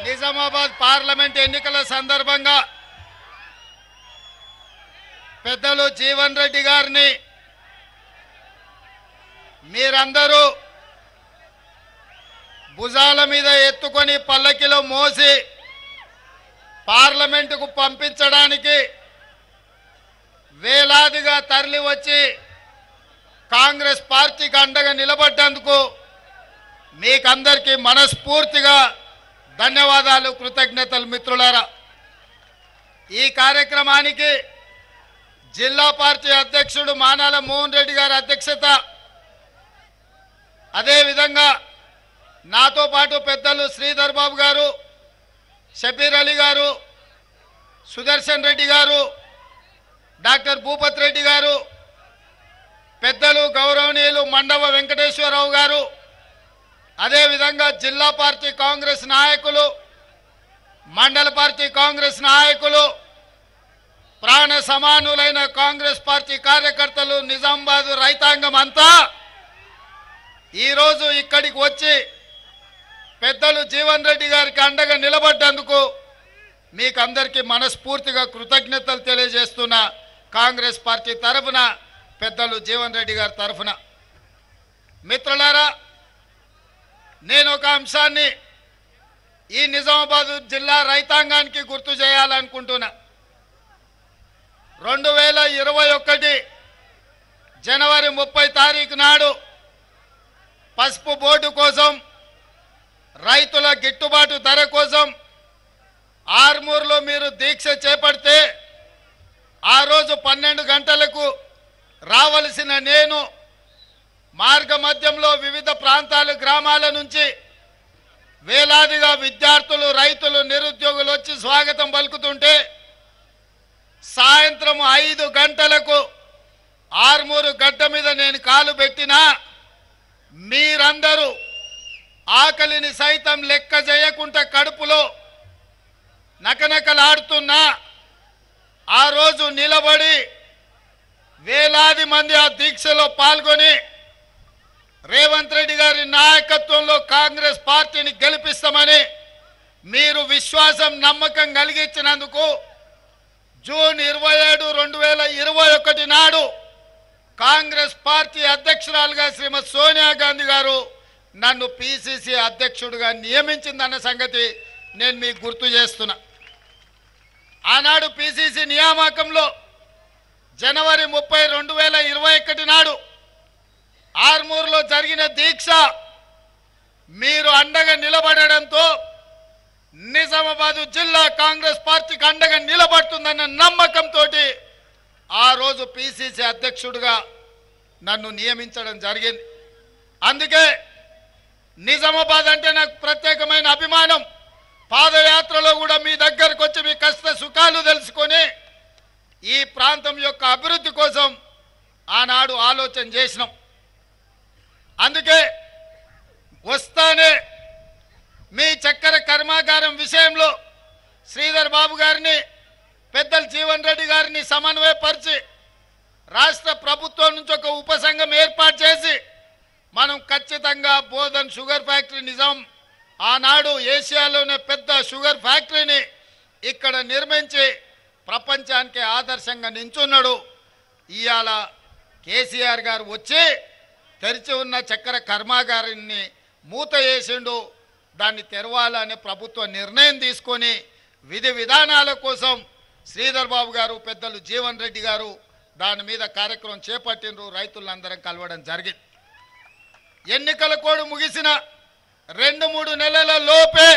Nizamabad parliament ఎన్నికల సందర్భంగా పెద్దలు జీవన్ రెడ్డి గారిని మీరందరూ భుజాల మీద ఎత్తుకొని పల్లకిలో మోసి పార్లమెంటుకు పంపించడానికి వేలాదిగా తరలి వచ్చి కాంగ్రెస్ పార్టీకి అండగా నిలబడ్డందుకు మీకందరికీ మనస్ఫూర్తిగా ధన్యవాదాలు, కృతజ్ఞతలు. మిత్రులారా, ఈ కార్యక్రమానికి జిల్లా పార్టీ అధ్యక్షుడు మానాల మోహన్ రెడ్డి గారి అధ్యక్షత, అదేవిధంగా నాతో పాటు పెద్దలు శ్రీధర్ బాబు గారు, షబీర్ అలీ గారు, సుదర్శన్ రెడ్డి గారు, డాక్టర్ భూపత్ రెడ్డి గారు, పెద్దలు గౌరవనీయులు మండవ వెంకటేశ్వరరావు గారు, అదేవిధంగా జిల్లా పార్టీ కాంగ్రెస్ నాయకులు, మండల పార్టీ కాంగ్రెస్ నాయకులు, ప్రాణ సమానులైన కాంగ్రెస్ పార్టీ కార్యకర్తలు, నిజామాబాద్ రైతాంగం అంతా ఈరోజు ఇక్కడికి వచ్చి పెద్దలు జీవన్ రెడ్డి గారికి అండగా నిలబడ్డందుకు మీకందరికీ మనస్ఫూర్తిగా కృతజ్ఞతలు తెలియజేస్తున్న కాంగ్రెస్ పార్టీ తరఫున, పెద్దలు జీవన్ రెడ్డి గారి తరఫున. మిత్రులారా, నేను ఒక అంశాన్ని ఈ నిజామాబాద్ జిల్లా రైతాంగానికి గుర్తు చేయాలనుకుంటున్నా. 2021 జనవరి 30 తారీఖు నాడు పసుపు బోర్డు కోసం, రైతుల గిట్టుబాటు ధర కోసం ఆర్మూర్లో మీరు దీక్ష చేపడితే ఆ రోజు 12 గంటలకు రావలసిన నేను మార్గ మధ్యంలో వివిధ ప్రాంతాలు, గ్రామాల నుంచి వేలాదిగా విద్యార్థులు, రైతులు, నిరుద్యోగులు వచ్చి స్వాగతం పలుకుతుంటే సాయంత్రం 5 గంటలకు ఆర్మూరు గడ్డ మీద నేను కాలు పెట్టినా మీరందరూ ఆకలిని సైతం లెక్క చేయకుండా కడుపులో నకనకలాడుతున్నా ఆ రోజు నిలబడి వేలాది మంది ఆ దీక్షలో పాల్గొని రేవంత్ రెడ్డి గారి నాయకత్వంలో కాంగ్రెస్ పార్టీని గెలిపిస్తామని మీరు విశ్వాసం, నమ్మకం కలిగించినందుకు జూన్ 27, 2021 నాడు కాంగ్రెస్ పార్టీ అధ్యక్షురాలుగా శ్రీమతి సోనియా గాంధీ గారు నన్ను పిసిసి అధ్యక్షుడిగా నియమించిందన్న సంగతి నేను మీకు గుర్తు చేస్తున్నా. ఆనాడు పిసిసి నియామకంలో జనవరి 30, 2021 నాడు ఆర్మూర్లో జరిగిన దీక్ష మీరు అండగా నిలబడడంతో నిజామాబాద్ జిల్లా కాంగ్రెస్ పార్టీకి అండగా నిలబడుతుందన్న నమ్మకంతో ఆ రోజు పిసిసి అధ్యక్షుడిగా నన్ను నియమించడం జరిగింది. అందుకే నిజామాబాద్ అంటే నాకు ప్రత్యేకమైన అభిమానం. పాదయాత్రలో కూడా మీ దగ్గరకు వచ్చి మీ కష్ట సుఖాలు తెలుసుకొని ఈ ప్రాంతం యొక్క అభివృద్ధి కోసం ఆనాడు ఆలోచన చేసినాం. అందుకే వస్తానే మీ చక్కెర కర్మాగారం విషయంలో శ్రీధర్ బాబు గారిని, పెద్దలు జీవన్ రెడ్డి గారిని సమన్వయపరిచి రాష్ట్ర ప్రభుత్వం నుంచి ఒక ఉపసంఘం ఏర్పాటు చేసి మనం ఖచ్చితంగా బోధన్ షుగర్ ఫ్యాక్టరీ, నిజాం ఆనాడు ఏషియాలోనే పెద్ద షుగర్ ఫ్యాక్టరీని ఇక్కడ నిర్మించి ప్రపంచానికి ఆదర్శంగా నించున్నాడు. ఇవాళ కేసీఆర్ గారు వచ్చి తెరిచి ఉన్న చక్కెర కర్మాగారాన్ని మూత వేసిండు. దాన్ని తెరవాలనే ప్రభుత్వ నిర్ణయం తీసుకొని విధి విధానాల కోసం శ్రీధర్ బాబు గారు, పెద్దలు జీవన్ రెడ్డి గారు దాని మీద కార్యక్రమం చేపట్టిండ్రు. రైతులందరం కలవడం జరిగింది. ఎన్నికల కోడ్ ముగిసిన 2-3 నెలల లోపే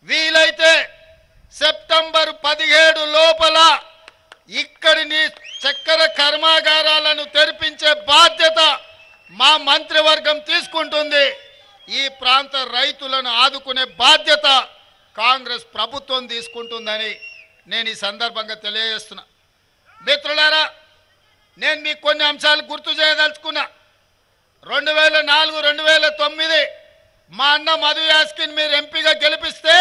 వీలైతే సెప్టెంబర్ 17 లోపల ఇక్కడిని చక్కెర కర్మాగారాలను తెరిపించే బాధ్యత మా మంత్రివర్గం తీసుకుంటుంది. ఈ ప్రాంత రైతులను ఆదుకునే బాధ్యత కాంగ్రెస్ ప్రభుత్వం తీసుకుంటుందని నేను ఈ సందర్భంగా తెలియజేస్తున్నా. మిత్రులారా, నేను మీకు కొన్ని అంశాలు గుర్తు చేయదలుచుకున్నా. 2004, 2009 మా అన్న మధు యాస్కిన్ మీరు ఎంపీగా గెలిపిస్తే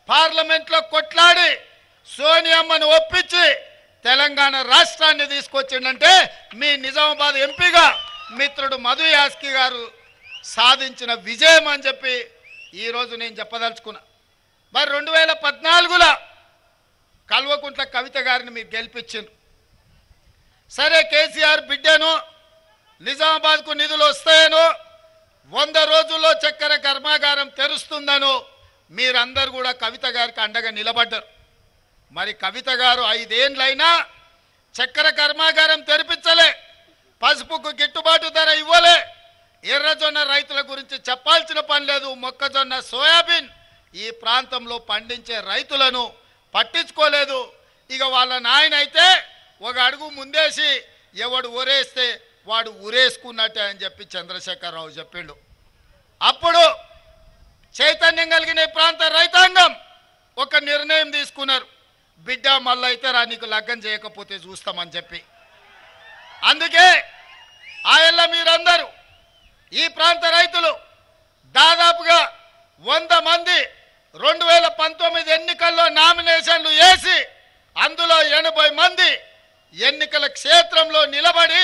పార్లమెంట్లో కొట్లాడి సోనియమ్మను ఒప్పించి తెలంగాణ రాష్ట్రాన్ని తీసుకొచ్చిందంటే మీ నిజామాబాద్ ఎంపీగా మిత్రుడు మధు యాస్కి గారు సాధించిన విజయం అని చెప్పి ఈరోజు నేను చెప్పదలుచుకున్నా. మరి 2014లో కల్వకుంట్ల కవిత గారిని మీరు గెలిపించారు. సరే కేసీఆర్ బిడ్డను నిజామాబాద్కు నిధులు వస్తాయనో 100 రోజుల్లో చక్కెర కర్మాగారం తెరుస్తుందనో మీరందరూ కూడా కవిత గారికి అండగా నిలబడ్డారు. మరి కవిత గారు 5 ఏళ్ళైనా చక్కెర కర్మాగారం తెరిపించలే, పసుపుకు గిట్టుబాటు ధర ఇవ్వలే, ఎర్రజొన్న రైతుల గురించి చెప్పాల్సిన పని లేదు. మొక్కజొన్న సోయాబీన్ ఈ ప్రాంతంలో పండించే రైతులను పట్టించుకోలేదు. ఇక వాళ్ళ నాయన అయితే ఒక అడుగు ముందేసి ఎవడు ఊరేస్తే వాడు ఊరేసుకున్నట్టే అని చెప్పి చంద్రశేఖరరావు చెప్పిండు. అప్పుడు చైతన్యం కలిగిన ప్రాంత రైతాంగం ఒక నిర్ణయం తీసుకున్నారు, బిడ్డ మళ్ళీ అయితే రా నీకు లగ్గం చేయకపోతే చూస్తామని చెప్పి. అందుకే ఆయల్ల మీరందరూ ఈ ప్రాంత రైతులు దాదాపుగా 100 మంది 2019 ఎన్నికల్లో నామినేషన్లు వేసి అందులో 80 మంది ఎన్నికల క్షేత్రంలో నిలబడి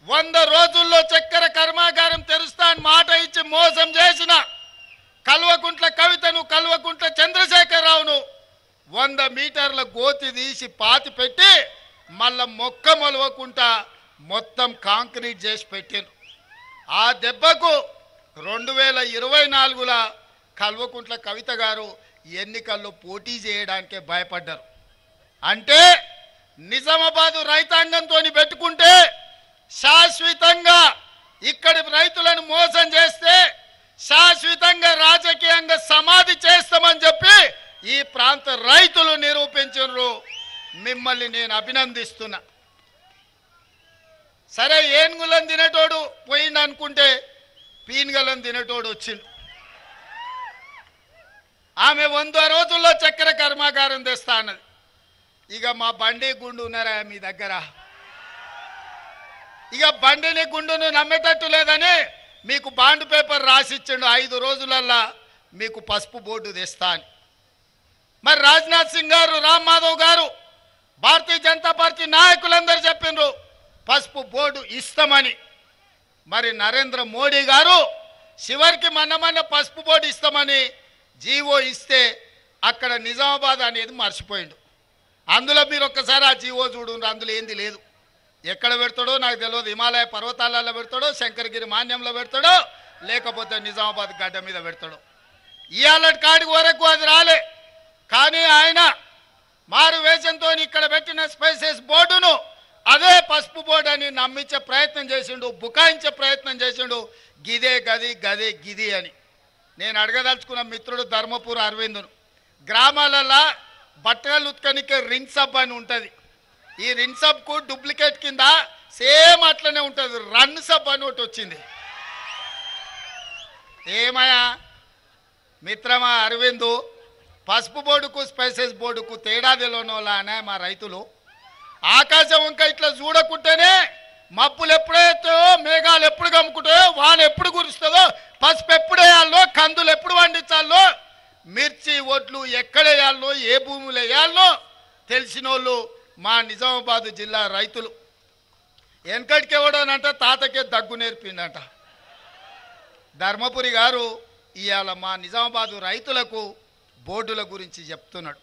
100 రోజుల్లో చక్కెర కర్మాగారం తెరుస్తా అని మాట ఇచ్చి మోసం చేసిన కల్వకుంట్ల కవితను, కల్వకుంట్ల చంద్రశేఖరరావును 100 మీటర్ల గోతి తీసి పాతి పెట్టి మళ్ళా మొక్క మొలవకుండా మొత్తం కాంక్రీట్ చేసి పెట్టారు. ఆ దెబ్బకు 2024లో కల్వకుంట్ల కవిత గారు ఎన్నికల్లో పోటీ చేయడానికే భయపడ్డారు. అంటే నిజామాబాదు రైతాంగంతో పెట్టుకుంటే శాశ్వతంగా ఇక్కడి రైతులను మోసం చేస్తే శాశ్వతంగా రాజకీయంగా సమాధి చేస్తామని చెప్పి ఈ ప్రాంత రైతులు నిరూపించారు. మిమ్మల్ని నేను అభినందిస్తున్నా. సరే ఏనుగులను తినేటోడు పోయింది అనుకుంటే పీనుగలను తినేటోడు వచ్చిండు. ఆమె 100 రోజుల్లో చక్కెర కర్మాగారం తెస్తా అన్నది. ఇక మా బండి గుండు ఉన్నారా మీ దగ్గర? ఇక బండిని గుండును నమ్మేటట్టు లేదని మీకు బాండ్ పేపర్ రాసిచ్చిండు, 5 రోజులల్లా మీకు పసుపు బోర్డు తెస్తా అని. మరి రాజ్నాథ్ సింగ్ గారు, రామ్ మాధవ్ గారు, భారతీయ జనతా పార్టీ నాయకులందరూ చెప్పిండ్రు పసుపు బోర్డు ఇస్తామని. మరి నరేంద్ర మోడీ గారు చివరికి మొన్న పసుపు బోర్డు ఇస్తామని జీవో ఇస్తే అక్కడ నిజామాబాద్ అనేది మర్చిపోయిండు. అందులో మీరు ఒక్కసారి ఆ జీవో చూడండి, అందులో ఏంది లేదు. ఎక్కడ పెడతాడో నాకు తెలియదు, హిమాలయ పర్వతాలలో పెడతాడో, శంకరగిరి మాన్యంలో పెడతాడో, లేకపోతే నిజామాబాద్ గడ్డ మీద పెడతాడో. ఇవాళ కాడికి వరకు అది రాలే. కానీ ఆయన మారు వేషంతో ఇక్కడ పెట్టిన స్పైసెస్ బోర్డును అదే పసుపు బోర్డు అని నమ్మించే ప్రయత్నం చేసిండు, బుకాయించే ప్రయత్నం చేసిండు. గిదే గది గదే గిది అని. నేను అడగదలుచుకున్న మిత్రుడు ధర్మపురి అరవిందును, గ్రామాలలో బట్టలు ఉత్కనికే రిన్ సబ్ అని ఉంటుంది. ఈ రిన్ సబ్కు డూప్లికేట్ కింద సేమ్ అట్లనే ఉంటుంది రన్ సబ్ అని ఒకటి వచ్చింది. ఏమయ్యా మిత్రమా అరవిందు, పసుపు బోర్డుకు స్పైసెస్ బోర్డుకు తేడా తెలియనోళ్ళనే మా రైతులు. ఆకాశం ఇంకా ఇట్లా చూడకుంటేనే మబ్బులు ఎప్పుడైతాయో, మేఘాలు ఎప్పుడు కమ్ముకుంటాయో, వాన ఎప్పుడు కురుస్తుందో, పసుపు ఎప్పుడు వేయాలో, కందులు ఎప్పుడు పండించాలో, మిర్చి ఒడ్లు ఎక్కడ వేయాలో, ఏ భూములు వేయాలో తెలిసిన వాళ్ళు మా నిజామాబాద్ జిల్లా రైతులు. వెనకటికి ఎవడనంట తాతకే దగ్గు నేర్పిండంట. ధర్మపురి గారు ఇవాళ మా నిజామాబాదు రైతులకు బోర్డుల గురించి చెప్తున్నాడు.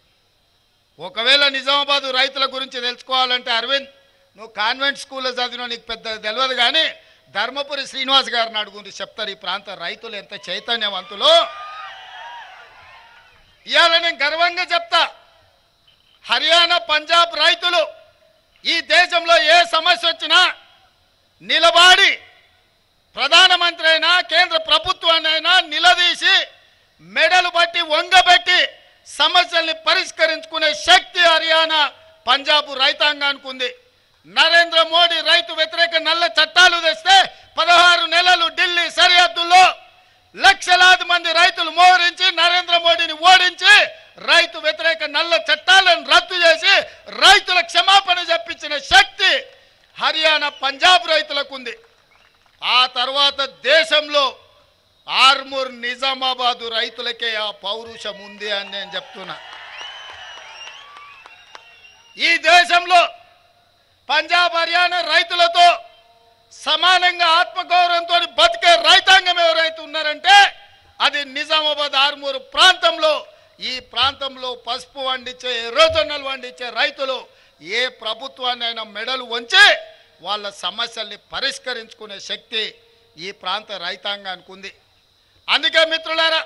ఒకవేళ నిజామాబాదు రైతుల గురించి తెలుసుకోవాలంటే అరవింద్, నువ్వు కాన్వెంట్ స్కూల్లో చదివినా నీకు పెద్ద తెలియదు, కానీ ధర్మపురి శ్రీనివాస్ గారిని అడుగుంది చెప్తారు ఈ ప్రాంత రైతులు ఎంత చైతన్యవంతులు. ఇవాళ నేను గర్వంగా చెప్తా, హర్యానా పంజాబ్ రైతులు ఈ దేశంలో ఏ సమస్య వచ్చినా నిలబడి ప్రధానమంత్రి అయినా కేంద్ర ప్రభుత్వాన్నైనా నిలదీసి మెడలు బట్టి వంగబెట్టి సమస్యల్ని పరిష్కరించుకునే శక్తి హర్యానా పంజాబ్ రైతాంగానికి ఉంది. నరేంద్ర మోడీ రైతు వ్యతిరేక నల్ల చట్టాలు తెస్తే 16 నెలలు ఢిల్లీ సరిహద్దుల్లో లక్షలాది మంది రైతులు మోహరించి నరేంద్ర మోడీని ఓడించి రైతు వ్యతిరేక నల్ల చట్టాలను రద్దు చేసి రైతుల క్షమాపణ చెప్పించిన శక్తి హర్యానా పంజాబ్ రైతులకు ఉంది. ఆ తర్వాత దేశంలో ఆర్మూర్ నిజామాబాదు రైతులకే ఆ పౌరుషం ఉంది అని నేను చెప్తున్నా. ఈ దేశంలో పంజాబ్ హర్యానా రైతులతో సమానంగా ఆత్మగౌరవంతో బతికే రైతాంగం ఎవరైతే ఉన్నారంటే అది నిజామాబాద్ ఆర్మూరు ప్రాంతంలో ఈ ప్రాంతంలో పసుపు పండించే ఎర్రజొన్నలు పండించే రైతులు ఏ ప్రభుత్వాన్నైనా మెడలు వంచి వాళ్ళ సమస్యల్ని పరిష్కరించుకునే శక్తి ఈ ప్రాంత రైతాంగానికి ఉంది. అందుకే మిత్రులారా,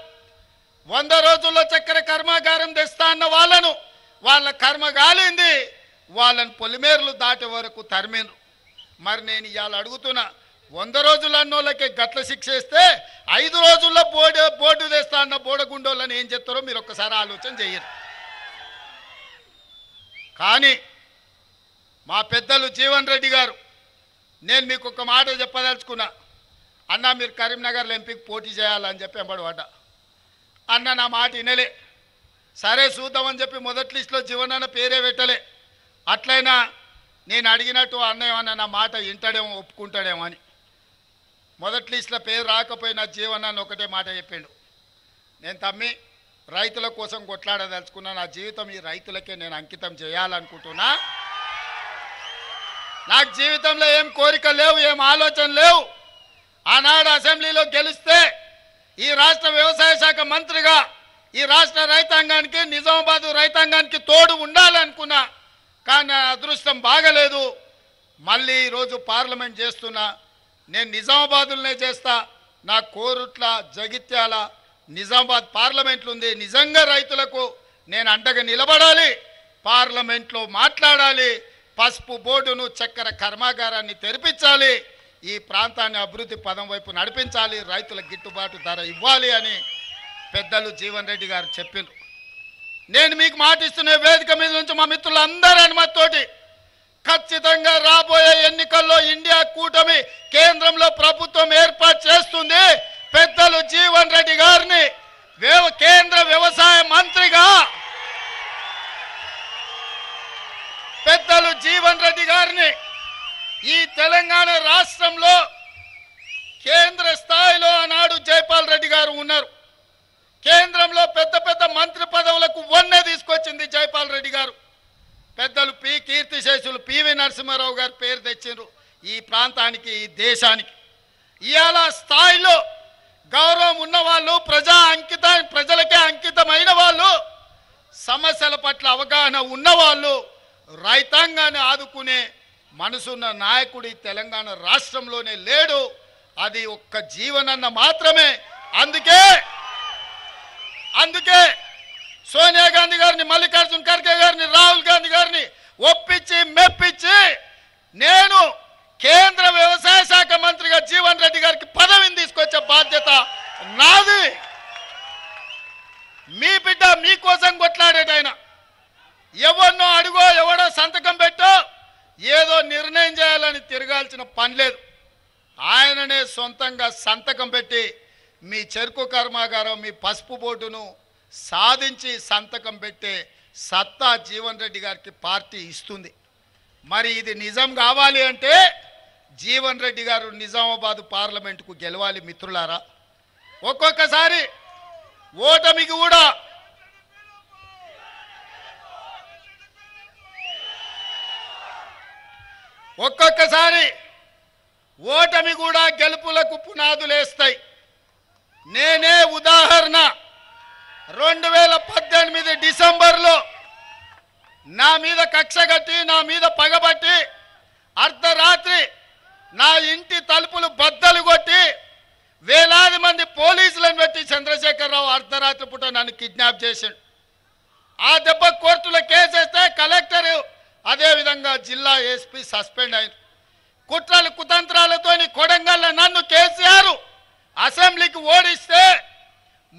100 రోజుల్లో చక్కెర కర్మాగారం తెస్తా అన్న వాళ్ళను వాళ్ళ కర్మ గాలింది, వాళ్ళని పొలిమేర్లు దాటే వరకు తరిమిను. మరి నేను ఇవాళ అడుగుతున్నా, 100 రోజులు అన్నోళ్ళకి గట్ల శిక్ష ఇస్తే 5 రోజుల్లో బోర్డు తెస్తా అన్న బోడగుండోళ్ళని ఏం చెప్తారో మీరు ఒక్కసారి ఆలోచన చెయ్యరు. కానీ మా పెద్దలు జీవన్ రెడ్డి గారు, నేను మీకు ఒక మాట చెప్పదలుచుకున్నా. అన్న మీరు కరీంనగర్లో ఎంపీకి పోటీ చేయాలని చెప్పి ఎంబడబడ్డా. అన్న నా మాట వినలే. సరే చూద్దామని చెప్పి మొదటి లిస్టులో జీవన్ అన్న పేరే పెట్టలే. అట్లయినా నేను అడిగినట్టు అన్న ఏమన్నా నా మాట వింటాడేమో, ఒప్పుకుంటాడేమో అని. మొదటి లిస్టులో పేరు రాకపోయినా జీవన్ అన్న ఒకటే మాట చెప్పిండు, నేను తమ్మి రైతుల కోసం కొట్లాడదలుచుకున్నా, నా జీవితం ఈ రైతులకే నేను అంకితం చేయాలనుకుంటున్నా. నాకు జీవితంలో ఏం కోరిక లేవు, ఏం ఆలోచన లేవు. ఆనాడు అసెంబ్లీలో గెలిస్తే ఈ రాష్ట్ర వ్యవసాయ శాఖ మంత్రిగా ఈ రాష్ట్ర రైతాంగానికి, నిజామాబాద్ రైతాంగానికి తోడు ఉండాలనుకున్నా. కానీ అదృష్టం బాగలేదు. మళ్ళీ ఈరోజు పార్లమెంట్ చేస్తున్నా. నేను నిజామాబాద్లోనే చేస్తా. నా కోరుట్ల, జగిత్యాల, నిజామాబాద్ పార్లమెంట్లు ఉంది. నిజంగా రైతులకు నేను అండగా నిలబడాలి, పార్లమెంట్లో మాట్లాడాలి, పసుపు బోర్డును, చక్కెర కర్మాగారాన్ని తెరిపించాలి, ఈ ప్రాంతాన్ని అభివృద్ధి పదం వైపు నడిపించాలి, రైతులకు గిట్టుబాటు ధర ఇవ్వాలి అని పెద్దలు జీవన్ రెడ్డి గారు చెప్పిండ్రు. నేను మీకు మాటిస్తున్న వేదిక మీద నుంచి మా మిత్రులందరి అనుమతితోటి ఖచ్చితంగా రాబోయే ఎన్నికల్లో ఇండియా కూటమి కేంద్రంలో ప్రభుత్వం ఏర్పాటు చేస్తుంది. పెద్దలు జీవన్ రెడ్డి గారిని కేంద్ర వ్యవసాయ మంత్రిగా, పెద్దలు జీవన్ రెడ్డి గారిని ఈ తెలంగాణ రాష్ట్రంలో కేంద్ర స్థాయిలో ఆనాడు జైపాల్ రెడ్డి గారు ఉన్నారు. కేంద్రంలో పెద్ద పెద్ద మంత్రి పదవులకు వన్నె తీసుకొచ్చింది జైపాల్ రెడ్డి గారు. పెద్దలు కీర్తిశేషులు పివి నరసింహారావు గారు పేరు తెచ్చిండ్రు ఈ ప్రాంతానికి, ఈ దేశానికి. ఇవాళ స్థాయిలో గౌరవం ఉన్నవాళ్ళు, ప్రజలకే అంకితమైన వాళ్ళు, సమస్యల పట్ల అవగాహన ఉన్నవాళ్ళు, రైతాంగాన్ని ఆదుకునే మనసున్న నాయకుడు తెలంగాణ రాష్ట్రంలోనే లేడు. అది ఒక్క జీవనన్న మాత్రమే. అందుకే సోనియా గాంధీ గారిని, మల్లికార్జున ఖర్గే గారిని, రాహుల్ గాంధీ గారిని ఒప్పించి మెప్పించి నేను కేంద్ర వ్యవసాయ శాఖ మంత్రిగా జీవన్ రెడ్డి గారికి పదవిని తీసుకొచ్చే బాధ్యత నాది. మీ బిడ్డ మీకోసం కొట్లాడేటైనా ఎవరినో అడుగో, ఎవడో సంతకం పెట్టో ఏదో నిర్ణయం చేయాలని తిరగాల్సిన పని లేదు. ఆయననే సొంతంగా సంతకం పెట్టి మీ చెరుకు కర్మాగారం, మీ పసుపు బోర్డును సాధించి సంతకం పెట్టే సత్తా జీవన్ రెడ్డి గారికి పార్టీ ఇస్తుంది. మరి ఇది నిజం కావాలి అంటే జీవన్ రెడ్డి గారు నిజామాబాద్ పార్లమెంటుకు గెలవాలి మిత్రులారా. ఒక్కొక్కసారి ఓటమికి కూడా గెలుపులకు పునాదులేస్తాయి. నేనే ఉదాహరణ. 2018 డిసెంబర్లో నా మీద కక్ష కట్టి, నా మీద పగబట్టి అర్ధరాత్రి నా ఇంటి తలుపులు బద్దలు కొట్టి వేలాది మంది పోలీసులను పెట్టి చంద్రశేఖరరావు అర్ధరాత్రి పూట నన్ను కిడ్నాప్ చేశాడు. ఆ దెబ్బ కోర్టులో కేసేస్తే కలెక్టర్, అదేవిధంగా జిల్లా ఎస్పీ సస్పెండ్ అయ్యారు. కుట్రలు కుతంత్రాలతో కొడంగల్లో నన్ను కేసీఆర్ అసెంబ్లీకి ఓడిస్తే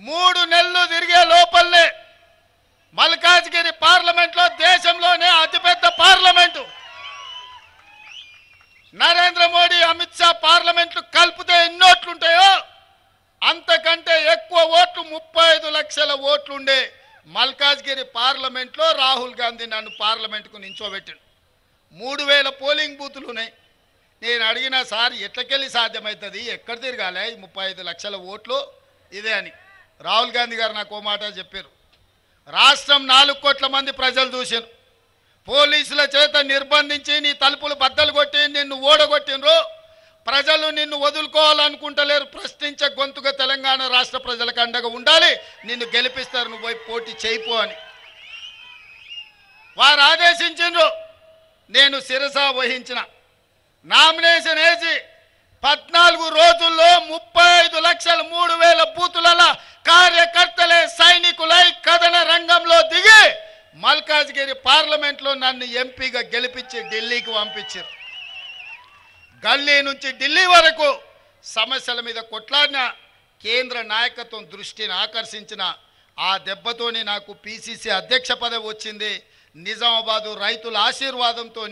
3 నెలలు తిరిగే లోపలనే మల్కాజ్గిరి పార్లమెంట్లో, దేశంలోనే అతిపెద్ద పార్లమెంటు, నరేంద్ర మోడీ, అమిత్ షా పార్లమెంట్లు కలిపితే ఎన్ని ఓట్లుంటాయో అంతకంటే ఎక్కువ ఓట్లు, 35 లక్షల ఓట్లుండే మల్కాజ్గిరి పార్లమెంట్లో రాహుల్ గాంధీ నన్ను పార్లమెంటుకు నించోబెట్టాడు. 3000 పోలింగ్ బూతులు ఉన్నాయి. నేను అడిగిన, సార్ ఎట్లకెళ్ళి సాధ్యమవుతుంది, ఎక్కడ తిరగాలి 35 లక్షల ఓట్లు ఇదే అని. రాహుల్ గాంధీ గారు నాకు ఓ మాట చెప్పారు, రాష్ట్రం 4 కోట్ల మంది ప్రజలు చూశారు, పోలీసుల చేత నిర్బంధించి నీ తలుపులు బద్దలు కొట్టి నిన్ను ఓడగొట్టినరు, ప్రజలు నిన్ను వదులుకోవాలనుకుంటలేరు. ప్రశ్నించే గొంతుగా తెలంగాణ రాష్ట్ర ప్రజలకు అండగా ఉండాలి. నిన్ను గెలిపిస్తారు, నువ్వు పోయి పోటీ చేయిపో అని వారు ఆదేశించిండ్రు. నేను శిరస వహించిన. నామినేషన్ వేసి 14 రోజుల్లో 35,03,000 బూతుల కార్యకర్తలే సైనికులై కథన రంగంలో దిగి మల్కాజ్గిరి పార్లమెంట్లో నన్ను ఎంపీగా గెలిపించి ఢిల్లీకి పంపించారు. గల్లీ నుంచి ఢిల్లీ వరకు సమస్యల మీద కొట్లాడిన కేంద్ర నాయకత్వం దృష్టిని ఆకర్షించిన ఆ దెబ్బతోనే నాకు పిసిసి అధ్యక్ష పదవి వచ్చింది. నిజామాబాదు రైతుల ఆశీర్వాదంతో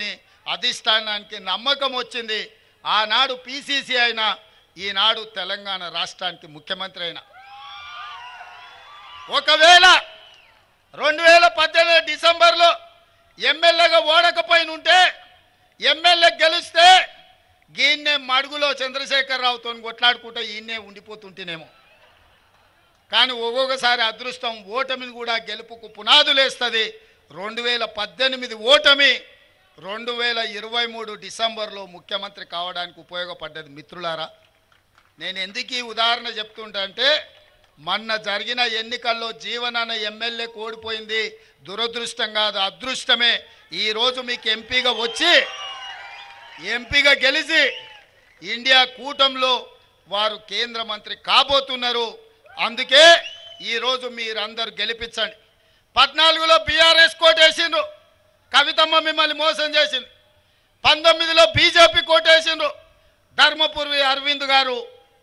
అధిష్టానానికి నమ్మకం వచ్చింది. ఆనాడు పిసిసి అయినా ఈనాడు తెలంగాణ రాష్ట్రానికి ముఖ్యమంత్రి అయినా. ఒకవేళ 2018 డిసెంబర్లో ఎమ్మెల్యేగా ఓడకపోయిన ఉంటే ఎమ్మెల్యే గెలిస్తే గీన్నే మడుగులో చంద్రశేఖరరావుతో కొట్లాడుకుంటూ ఈయన్నే ఉండిపోతుంటేనేమో. కానీ ఒక్కొక్కసారి అదృష్టం ఓటమిని కూడా గెలుపుకు పునాదులేస్తుంది. 2018 ఓటమి 2023 డిసెంబర్లో ముఖ్యమంత్రి కావడానికి ఉపయోగపడ్డది. మిత్రులారా, నేను ఎందుకు ఈ ఉదాహరణ చెప్తుంటా అంటే మొన్న జరిగిన ఎన్నికల్లో జీవనాన్న ఎమ్మెల్యే ఓడిపోయింది దురదృష్టం కాదు, అదృష్టమే. ఈరోజు మీకు ఎంపీగా వచ్చి ఎంపీగా గెలిచి ఇండియా కూటమిలో వారు కేంద్ర మంత్రి కాబోతున్నారు. అందుకే ఈరోజు మీరందరూ గెలిపించండి. 14లో బీఆర్ఎస్ కోటేసిండ్రు, కవితమ్మ మిమ్మల్ని మోసం చేసింది. 19లో బీజేపీ కోటేసిండ్రు, ధర్మపురి అరవింద్ గారు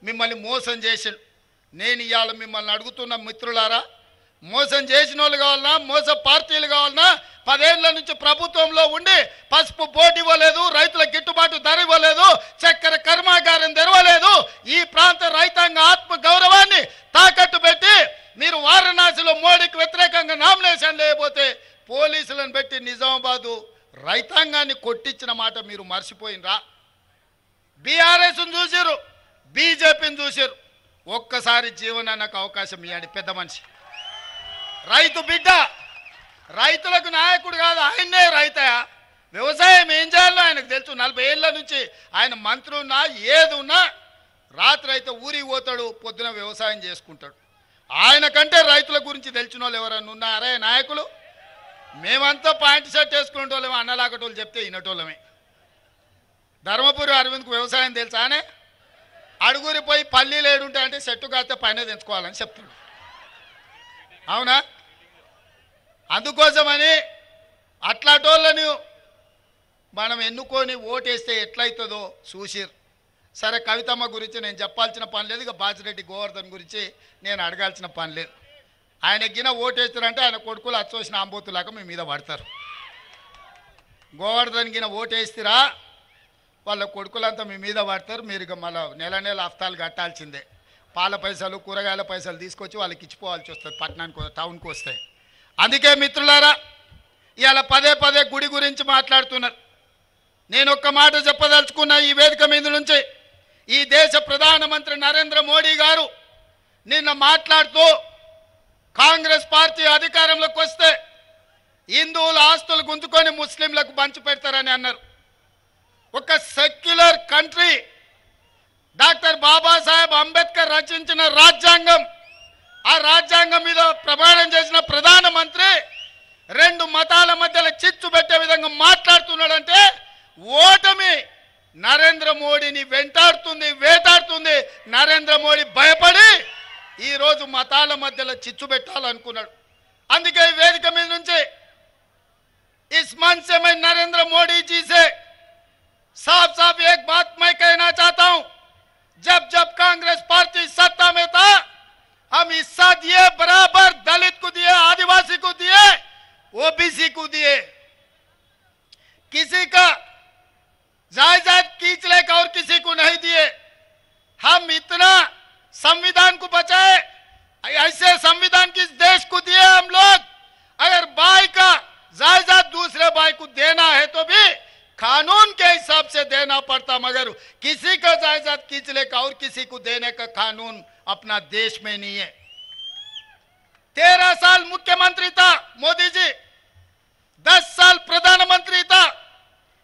మిమ్మల్ని మోసం చేసిండు. నేను ఇవాళ మిమ్మల్ని అడుగుతున్న మిత్రులారా, మోసం చేసిన వాళ్ళు కావాలన్నా, మోస పార్టీలు కావాలన్నా, 10 ఏళ్ల నుంచి ప్రభుత్వంలో ఉండి పసుపు బోర్డు ఇవ్వలేదు, రైతుల గిట్టుబాటు ధర ఇవ్వలేదు, చక్కెర కర్మాగారం తెరవలేదు, ఈ ప్రాంత రైతాంగ ఆత్మ గౌరవాన్ని తాకట్టు పెట్టి మీరు వారణాసిలో మోడీకి వ్యతిరేకంగా నామినేషన్ లేకపోతే పోలీసులను పెట్టి నిజామాబాదు రైతాంగాన్ని కొట్టించిన మాట మీరు మర్చిపోయినరా? బీఆర్ఎస్ను చూసారు, బీజేపీని చూసారు. ఒక్కసారి జీవనానికి అవకాశం ఇవ్వండి. పెద్ద మనిషి, రైతు బిడ్డ, రైతులకు నాయకుడు కాదు, ఆయన్నే రైతయా. వ్యవసాయం ఏం చేయాలో ఆయనకు తెలుసు. 40 ఏళ్ళ నుంచి ఆయన మంత్రి ఉన్నా ఏది ఉన్నా రాత్రి అయితే ఊరికి పోతాడు, పొద్దున వ్యవసాయం చేసుకుంటాడు. ఆయన కంటే రైతుల గురించి తెలిసిన వాళ్ళు ఎవరన్నా ఉన్నారే నాయకులు? మేమంతా పాయింట్ షర్ట్ వేసుకునే వాళ్ళమే, అన్నలాగటోళ్ళు చెప్తే వినటోళ్ళమే. ధర్మపురి అరవింద్కు వ్యవసాయం తెలుసానే? అడుగురి పోయి పల్లీలు ఏడుంటాయంటే చెట్టు కాస్తే పైన తెంచుకోవాలని చెప్తాడు. అవునా? అందుకోసమని అట్లాటోళ్ళని మనం ఎన్నుకొని ఓటేస్తే ఎట్లయితుందో చూసిరు. సరే, కవితమ్మ గురించి నేను చెప్పాల్సిన పని లేదు, ఇక బాజిరెడ్డి గోవర్ధన్ గురించి నేను అడగాల్సిన పని లేదు. ఆయన గిన ఓటేస్తారంటే ఆయన కొడుకులు అచ్చోసిన ఆంబోతులాగా మీ మీద పడతారు. గోవర్ధన్ గిన ఓటేస్తారా వాళ్ళ కొడుకులంతా మీ మీద పడతారు. మీరు ఇక మళ్ళీ నెల నెల హఫ్తాలు కట్టాల్సిందే. పాల పైసలు, కూరగాయల పైసలు తీసుకొచ్చి వాళ్ళకి ఇచ్చిపోవాల్సి వస్తుంది, పట్టణానికి టౌన్కి వస్తాయి. అందుకే మిత్రులారా, ఇవాళ పదే గుడి గురించి మాట్లాడుతున్నారు. నేను ఒక్క మాట చెప్పదలుచుకున్నా ఈ వేదిక మీద నుంచి. ఈ దేశ ప్రధానమంత్రి నరేంద్ర మోడీ గారు నిన్న మాట్లాడుతూ కాంగ్రెస్ పార్టీ అధికారంలోకి వస్తే హిందువుల ఆస్తులు గుంజుకొని ముస్లింలకు పంచి పెడతారని అన్నారు. ఒక secular country, doctor Babasaheb Ambedkar రచించిన రాజ్యాంగం, ఆ రాజ్యాంగం మీద ప్రమాణం చేసిన ప్రధానమంత్రి 2 మతాల మధ్యలో చిచ్చు పెట్టే విధంగా మాట్లాడుతున్నాడంటే ఓటమి నరేంద్ర మోడీని వెంటాడుతుంది, వేటాడుతుంది. నరేంద్ర మోడీ భయపడి ఈరోజు మతాల మధ్యలో చిచ్చు పెట్టాలనుకున్నాడు. అందుకే ఈ వేదిక మీద నుంచి इस मंच से मैं नरेंद्र मोदी जी से साफ साफ एक बात मैं कहना चाहता हूं, जब कांग्रेस पार्टी सत्ता में था हम हिस्सा दिए, बराबर दलित को दिए, आदिवासी को दिए, ओबीसी को दिए, किसी का जायदाद खींच लेकर और किसी को नहीं दिए। हम इतना संविधान को बचाए, ऐसे संविधान किस देश को दिए हम लोग। अगर भाई का जायदाद दूसरे भाई को देना है तो भी कानून के हिसाब से देना पड़ता, मगर किसी का जायदाद खींच लेकर और किसी को देने का कानून अपना देश में नहीं है। 13 साल मुख्यमंत्री था मोदी जी, 10 साल प्रधानमंत्री था।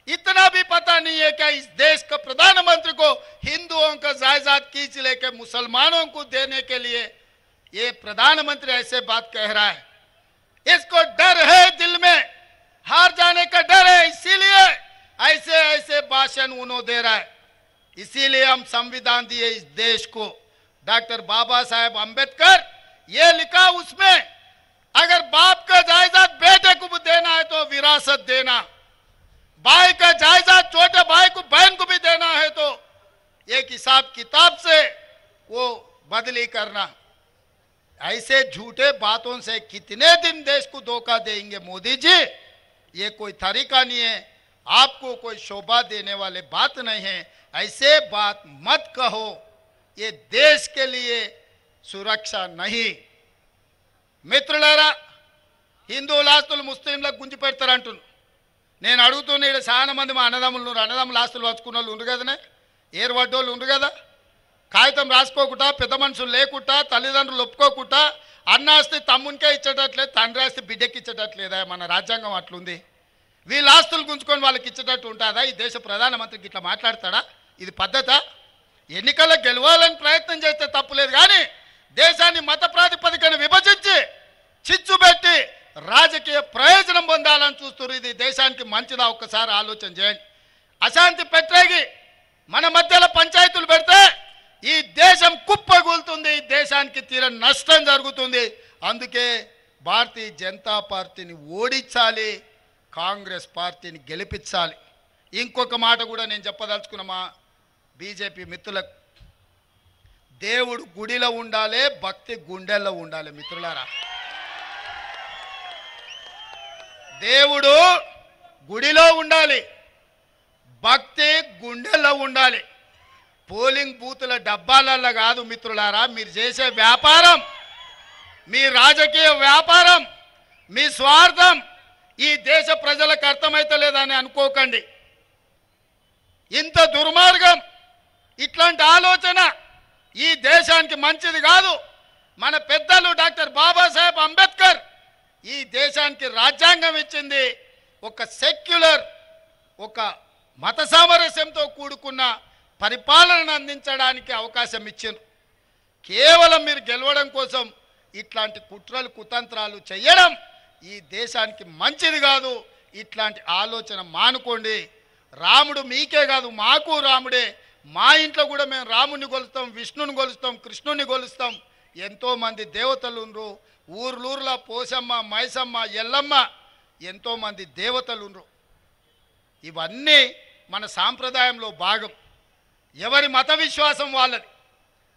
इतना भी पता नहीं है क्या इस देश का प्रधानमंत्री को हिंदुओं का जायदाद खींच लेके मुसलमानों को देने के लिए ये प्रधानमंत्री ऐसे बात कह रहा है। इसको डर है, दिल में हार जाने का डर है, इसीलिए ऐसे ऐसे भाषण उन्होंने दे रहा है। इसीलिए हम संविधान दिए इस देश को। डॉक्टर बाबा साहेब अंबेडकर ये लिखा उसमें, अगर बाप का जायदाद बेटे को भी देना है तो विरासत देना, भाई का जायदाद छोटे भाई को बहन को भी देना है तो एक हिसाब किताब से वो बदली करना। ऐसे झूठे बातों से कितने दिन देश को धोखा देंगे मोदी जी? ये कोई तरीका नहीं है, आपको कोई शोभा देने वाले बात नहीं है। ऐसे बात मत कहो, ये देश के लिए सुरक्षा नहीं। మిత్రులారా, హిందువుల ఆస్తులు ముస్లింలకు గుంజి పెడతారంటున్నారు. నేను అడుగుతున్నా, ఇక్కడ చాలా మంది మా అన్నదమ్ముల ఆస్తులు పంచుకున్న వాళ్ళు ఉండు కదనే, ఏర్పడ్డోళ్ళు ఉండు కదా, కాగితం రాసుకోకుండా పెద్ద మనుషులు లేకుండా తల్లిదండ్రులు ఒప్పుకోకుండా అన్న ఆస్తి తమ్మునికే ఇచ్చేటట్లేదు, తండ్రి ఆస్తి బిడ్డకి ఇచ్చేటట్లేదా? మన రాజ్యాంగం అట్లుంది. వీళ్ళ ఆస్తులు గుంజుకొని వాళ్ళకి ఇచ్చేటట్టు ఉంటుందా? ఈ దేశ ప్రధానమంత్రికి ఇట్లా మాట్లాడతాడా? ఇది పద్ధత? ఎన్నికల్లో గెలవాలని ప్రయత్నం చేస్తే తప్పులేదు, కానీ దేశాన్ని మత ప్రాతిపదికన విభజించి చిచ్చు పెట్టి రాజకీయ ప్రయోజనం పొందాలని చూస్తున్నారు. ఇది దేశానికి మంచిదా? ఒక్కసారి ఆలోచన చేయండి. అశాంతి పెట్టేగి మన మధ్యలో పంచాయతీలు పెడితే ఈ దేశం కుప్పగూలుతుంది, ఈ దేశానికి తీరని నష్టం జరుగుతుంది. అందుకే భారతీయ జనతా పార్టీని ఓడించాలి, కాంగ్రెస్ పార్టీని గెలిపించాలి. ఇంకొక మాట కూడా నేను చెప్పదలుచుకున్న మా బీజేపీ మిత్రులకు, దేవుడు గుడిలో ఉండాలి, భక్తి గుండెల్లో ఉండాలి. మిత్రులారా, దేవుడు గుడిలో ఉండాలి, భక్తి గుండెల్లో ఉండాలి. పోలింగ్ బూతుల డబ్బాలల్లో కాదు మిత్రులారా. మీరు చేసే వ్యాపారం, మీ రాజకీయ వ్యాపారం, మీ స్వార్థం ఈ దేశ ప్రజలకు అర్థమైతలేదని అనుకోకండి. ఇంత దుర్మార్గం, ఇట్లాంటి ఆలోచన ఈ దేశానికి మంచిది కాదు. మన పెద్దలు డాక్టర్ బాబాసాహెబ్ అంబేద్కర్ ఈ దేశానికి రాజ్యాంగం ఇచ్చింది ఒక సెక్యులర్, ఒక మత సామరస్యంతో కూడుకున్న పరిపాలనను అందించడానికి అవకాశం ఇచ్చింది. కేవలం మీరు గెలవడం కోసం ఇట్లాంటి కుట్రలు కుతంత్రాలు చేయడం ఈ దేశానికి మంచిది కాదు. ఇట్లాంటి ఆలోచన మానుకోండి. రాముడు మీకే కాదు, మాకు రాముడే. మా ఇంట్లో కూడా మేము రాముని కొలుస్తాం, విష్ణుని కొలుస్తాం, కృష్ణుని కొలుస్తాం. ఎంతోమంది దేవతలు ఉండ్రు. ఊర్లూరులో పోసమ్మ, మైసమ్మ, ఎల్లమ్మ ఎంతోమంది దేవతలు ఉండ్రు. ఇవన్నీ మన సాంప్రదాయంలో భాగం. ఎవరి మత విశ్వాసం వాళ్ళది.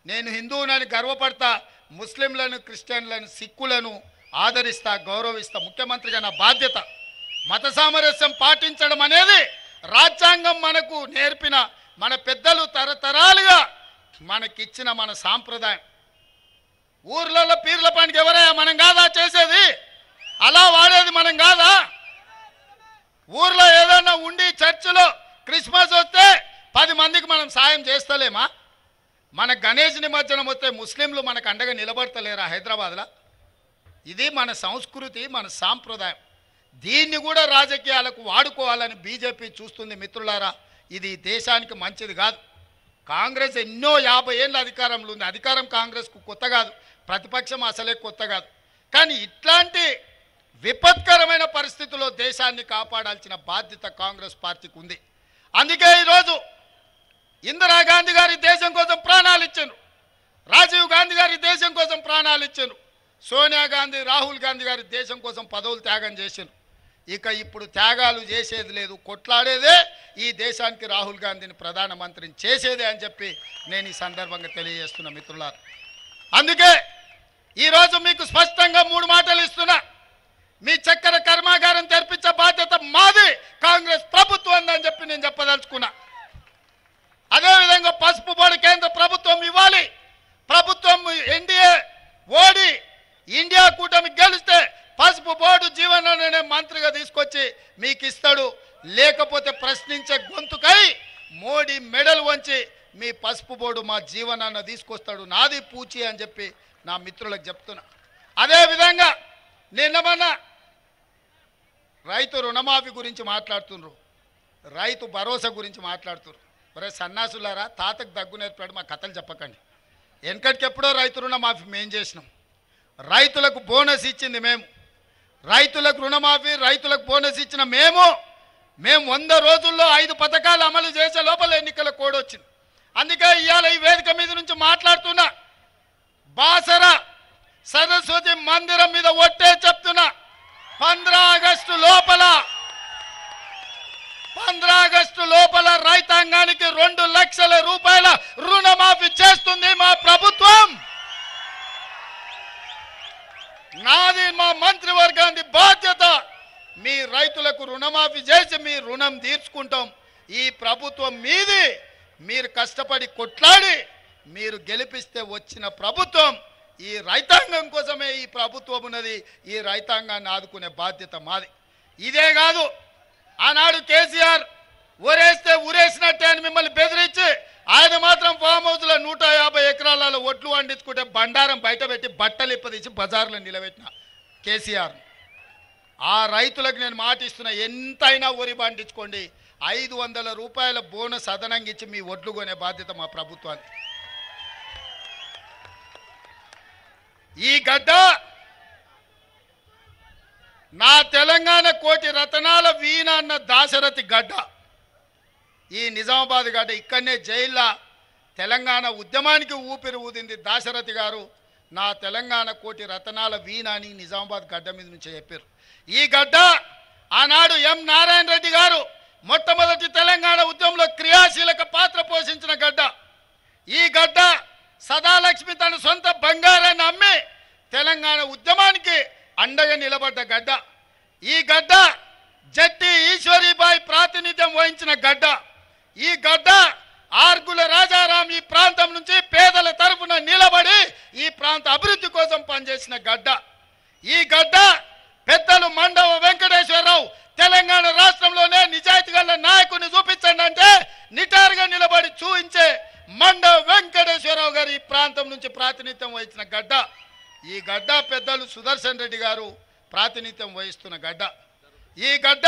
నేను హిందువునని గర్వపడతా, ముస్లింలను, క్రిస్టియన్లను, సిక్కులను ఆదరిస్తా, గౌరవిస్తా. ముఖ్యమంత్రిగా నా బాధ్యత. మత సామరస్యం పాటించడం అనేది రాజ్యాంగం మనకు నేర్పిన, మన పెద్దలు తరతరాలుగా మనకిచ్చిన మన సాంప్రదాయం. ఊర్లలో పీర్ల పండుగ ఎవరయ్యా? మనం కాదా చేసేది? అలా వాడేది మనం కాదా? ఊర్లో ఏదన్నా ఉండి చర్చిలో క్రిస్మస్ వస్తే 10 మందికి మనం సాయం చేస్తలేమా? మన గణేష్ నిమజ్జనం వస్తే ముస్లింలు మనకు అండగా నిలబడతలేరా హైదరాబాద్లో? ఇది మన సంస్కృతి, మన సాంప్రదాయం. దీన్ని కూడా రాజకీయాలకు వాడుకోవాలని బీజేపీ చూస్తుంది. మిత్రులారా, ఇది దేశానికి మంచిది కాదు. కాంగ్రెస్ ఎన్నో 50 ఏళ్ళ అధికారంలో ఉంది. అధికారం కాంగ్రెస్కు కొత్త కాదు, ప్రతిపక్షం అసలే కొత్త కాదు. కానీ ఇట్లాంటి విపత్కరమైన పరిస్థితుల్లో దేశాన్ని కాపాడాల్సిన బాధ్యత కాంగ్రెస్ పార్టీకి ఉంది. అందుకే ఈరోజు ఇందిరాగాంధీ గారి దేశం కోసం ప్రాణాలు ఇచ్చారు, రాజీవ్ గాంధీ గారి దేశం కోసం ప్రాణాలు ఇచ్చారు, సోనియా గాంధీ, రాహుల్ గాంధీ గారి దేశం కోసం పదవులు త్యాగం చేశారు. ఇక ఇప్పుడు త్యాగాలు చేసేది లేదు, కొట్లాడేదే ఈ దేశానికి రాహుల్ గాంధీని ప్రధానమంత్రిని చేసేదే అని చెప్పి నేను ఈ సందర్భంగా తెలియజేస్తున్నా మిత్రులారా. అందుకే ఈరోజు మీకు స్పష్టంగా 3 మాటలు ఇస్తున్నా. మీ చక్కెర కర్మాగారం తెరిపించే బాధ్యత మాది, కాంగ్రెస్ ప్రభుత్వం అని చెప్పి నేను చెప్పదలుచుకున్నా. అదేవిధంగా పసుపు బోర్డు కేంద్ర ప్రభుత్వం ఇవ్వాలి. ప్రభుత్వం ఎన్డీఏ ఓడి ఇండియా కూటమి గెలిస్తే పసుపు బోర్డు జీవనాన్ని మంత్రిగా తీసుకొచ్చి మీకు ఇస్తాడు. లేకపోతే ప్రశ్నించే గొంతుకై మోడీ మెడల్ వంచి మీ పసుపు బోర్డు మా జీవనాన్ని తీసుకొస్తాడు, నాది పూచి అని చెప్పి నా మిత్రులకు చెప్తున్నా. అదేవిధంగా నిన్న మొన్న రైతు రుణమాఫీ గురించి మాట్లాడుతున్నారు. రైతు భరోసా గురించి మాట్లాడుతున్నారు. ఒరే సన్నాసులారా, తాతకు దగ్గు నేర్పాడు మా కథలు చెప్పకండి. వెనకటికెప్పుడో రైతు రుణమాఫీ మేము చేసినాం. రైతులకు బోనస్ ఇచ్చింది మేము. రైతులకు రుణమాఫీ, రైతులకు బోనస్ ఇచ్చిన మేము 100 రోజుల్లో 5 పథకాలు అమలు చేసే లోపల ఎన్నికల కోడ్ వచ్చింది. అందుకే ఇవాళ ఈ వేదిక మీద నుంచి మాట్లాడుతున్నా. బాసర సరస్వతి మందిరం మీద ఒట్టే చెప్తున్నా, 15 ఆగస్టు లోపల రైతాంగానికి 2 లక్షల రూపాయల రుణమాఫీ చేస్తుంది మా ప్రభుత్వం. నాది మా మంత్రివర్గానికి బాధ్యత. మీ రైతులకు రుణమాఫీ చేసి మీ రుణం తీర్చుకుంటాం. ఈ ప్రభుత్వం మీది. మీరు కష్టపడి కొట్లాడి మీరు గెలిపిస్తే వచ్చిన ప్రభుత్వం. ఈ రైతాంగం కోసమే ఈ ప్రభుత్వం ఉన్నది. ఈ రైతాంగాన్ని ఆదుకునే బాధ్యత మాది. ఇదే కాదు, ఆనాడు కేసీఆర్ ఊరేస్తే ఊరేసినట్టే అని మిమ్మల్ని బెదిరించి ఆయన మాత్రం ఫామ్ హౌస్లో 150 ఎకరాలలో ఒట్లు వండించుకుంటే బండారం బయట పెట్టి బట్టలు ఇప్పదీసి బజార్లో నిలబెట్టిన కేసీఆర్. ఆ రైతులకు నేను మాట ఇస్తున్నా, ఎంతైనా వరి పండించుకోండి, 500 రూపాయల బోనస్ అదనంగా ఇచ్చి మీ ఒడ్లు కొనే బాధ్యత మా ప్రభుత్వానికి. ఈ గడ్డ నా తెలంగాణ కోటి రతనాల వీణ అన్న దాశరథి గడ్డ. ఈ నిజామాబాద్ గడ్డ. ఇక్కడనే జైల్లో తెలంగాణ ఉద్యమానికి ఊపిరి ఊదింది దాశరథి గారు. నా తెలంగాణ కోటి రతనాల వీణ అని నిజామాబాద్ గడ్డ మీద నుంచి చెప్పారు. ఈ గడ్డ ఆనాడు ఎం నారాయణ రెడ్డి గారు మొట్టమొదటి తెలంగాణ ఉద్యమంలో క్రియాశీలక పాత్ర పోషించిన గడ్డ. ఈ గడ్డ సదాలక్ష్మి తన సొంత బంగారాన్ని అమ్మి తెలంగాణ ఉద్యమానికి అండగా నిలబడ్డ గడ్డ. ఈ గడ్డ జట్టి ఈశ్వరీబాయి ప్రాతినిధ్యం వహించిన గడ్డ. ఈ గడ్డ ఆర్గుల రాజారాం ఈ ప్రాంతం నుంచి పేదల తరఫున నిలబడి ఈ ప్రాంత అభివృద్ధి కోసం పనిచేసిన గడ్డ. ఈ గడ్డ పెద్దలు మండవ వెంకటేశ్వరరావు తెలంగాణ రాష్ట్రంలోనే నిజాయితీ గల నాయకుని చూపించండి అంటే నిటారుగా నిలబడి చూపించే మండవ వెంకటేశ్వరరావు గారు ఈ ప్రాంతం నుంచి ప్రాతినిధ్యం వహించిన గడ్డ. ఈ గడ్డ పెద్దలు సుదర్శన్ రెడ్డి గారు ప్రాతినిధ్యం వహిస్తున్న గడ్డ. ఈ గడ్డ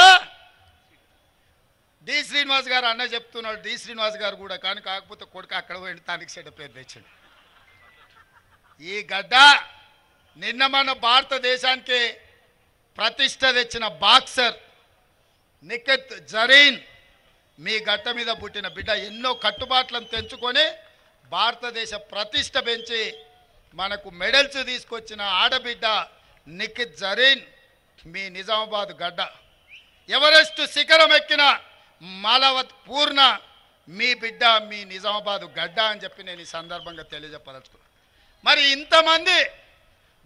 డి శ్రీనివాస్ గారు అన్న చెప్తున్నాడు. డి శ్రీనివాస్ గారు కూడా కానీ కాకపోతే కొడుకు అక్కడ పోయి తానికి చెడ్డ పేరు తెచ్చాడు. ఈ గడ్డ నిన్న మన భారతదేశానికి ప్రతిష్ట తెచ్చిన బాక్సర్ నిఖిత్ జరీన్ మీ గడ్డ మీద పుట్టిన బిడ్డ. ఎన్నో కట్టుబాట్లను తెంచుకొని భారతదేశ ప్రతిష్ట పెంచి మనకు మెడల్స్ తీసుకొచ్చిన ఆడబిడ్డ నిఖిత్ జరీన్ మీ నిజామాబాద్ గడ్డ. ఎవరెస్ట్ శిఖరం ఎక్కిన మాలవత్ పూర్ణ మీ బిడ్డ మీ నిజామాబాద్ గడ్డ అని చెప్పి నేను ఈ సందర్భంగా తెలియజెప్పదలుచుకున్నాను. మరి ఇంతమంది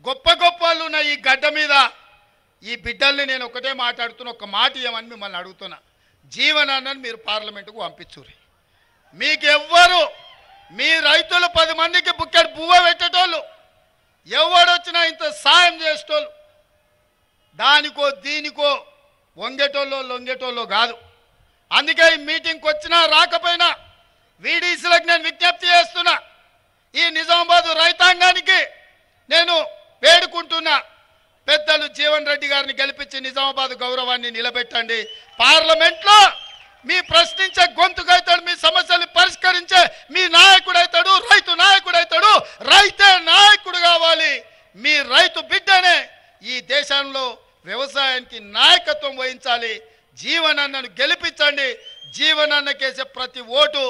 గొప్ప గొప్ప వాళ్ళు ఉన్న ఈ గడ్డ మీద ఈ బిడ్డల్ని నేను ఒకటే మాట్లాడుతున్నా, ఒక మాట ఇవ్వమని మిమ్మల్ని అడుగుతున్నా. జీవనాన్ని మీరు పార్లమెంటుకు పంపించుర్రి. మీకెవ్వరు మీ రైతులు 10 మందికి బుక్కెట్ బువ్వ పెట్టేటోళ్ళు, ఎవడొచ్చినా ఇంత సాయం చేసేటోళ్ళు, దానికో దీనికో వంగేటోళ్ళో లొంగేటోళ్ళో కాదు. అందుకే ఈ మీటింగ్కి వచ్చినా రాకపోయినా వీడీసీలకు నేను విజ్ఞప్తి చేస్తున్నా. ఈ నిజామాబాద్ రైతాంగానికి నేను వేడుకుంటున్నా, పెద్దలు జీవన్ రెడ్డి గారిని గెలిపించి నిజామాబాద్ గౌరవాన్ని నిలబెట్టండి. పార్లమెంట్లో మీ ప్రశ్నించే గొంతుకైతాడు, మీ సమస్యలు పరిష్కరించే మీ నాయకుడైతాడు, రైతు నాయకుడైతాడు. రైతే నాయకుడు కావాలి. మీ రైతు బిడ్డనే ఈ దేశంలో వ్యవసాయానికి నాయకత్వం వహించాలి. జీవనన్నను గెలిపించండి. జీవనన్నకేసే ప్రతి ఓటు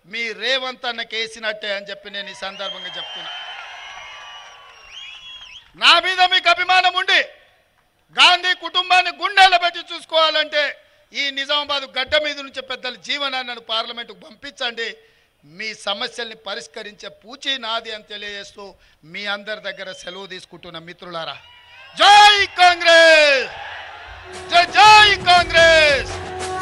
మీ రేవంత్ అన్నకేసినట్టే అని చెప్పి నేను ఈ సందర్భంగా చెప్తున్నా. నా మీద మీకు అభిమానం ఉండి గాంధీ కుటుంబాన్ని గుండెల పెట్టి చూసుకోవాలంటే ఈ నిజామాబాద్ గడ్డ మీద నుంచి పెద్దల జీవనాన్ని పార్లమెంటుకు పంపించండి. మీ సమస్యల్ని పరిష్కరించే పూచి నాది అని తెలియజేస్తూ మీ అందరి దగ్గర సెలవు తీసుకుంటున్న మిత్రులారా, జై కాంగ్రెస్, జై జై కాంగ్రెస్.